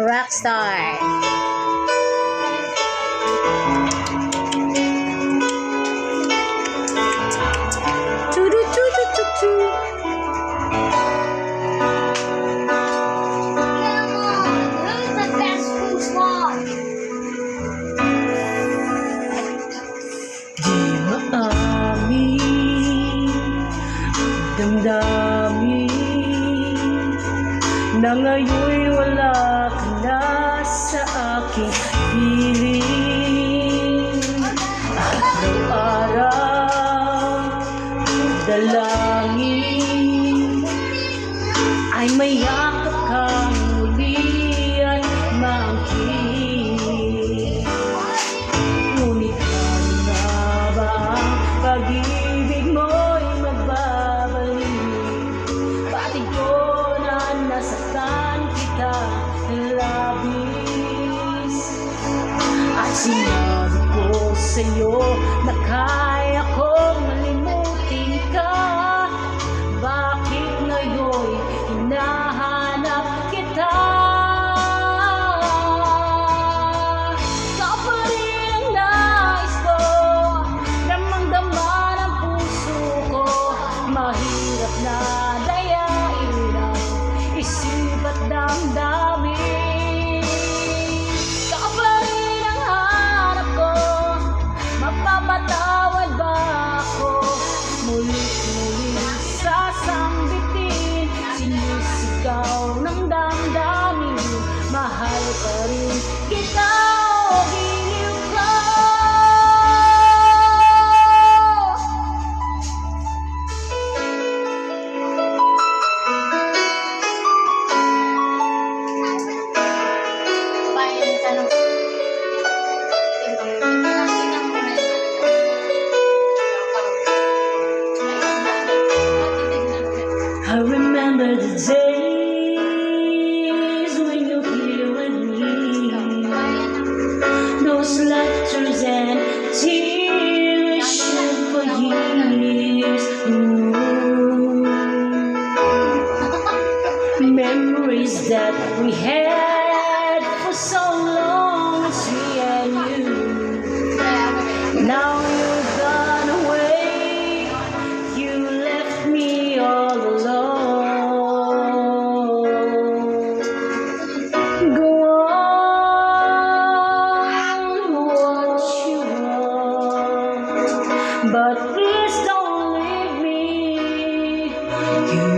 Rockstar. Di maamin, damdamin na ngayon'y wala ka na sa aking piling. Araw-araw, dalangin ay mayakap kang muli at maangkin. Ngunit ano na ba ang pag-ibig mo'y magbabalik? Batid ko na nasaktan kita ng labis, at sinabi ko sa'yo na kaya kong malimutin ka. Bakit ngayon hinahanap kita? Ikaw pa rin ang nais ko, damang-dama ng puso ko. Mahirap na dayain ang isip at damdamin. Ikaw pa rin ang hanap ko, mapapatawad ba ako? Mulit-mulit sasambitin, sinisigaw ng damdamin. Mahal pa rin kita o giliw ka. I remember the days when you're here with me, those laughters and tears shed for years. Ooh. Memories that we had for so long, it's me and you. Now you've gone away, you left me all alone. Go on, what you want, but please don't leave me. You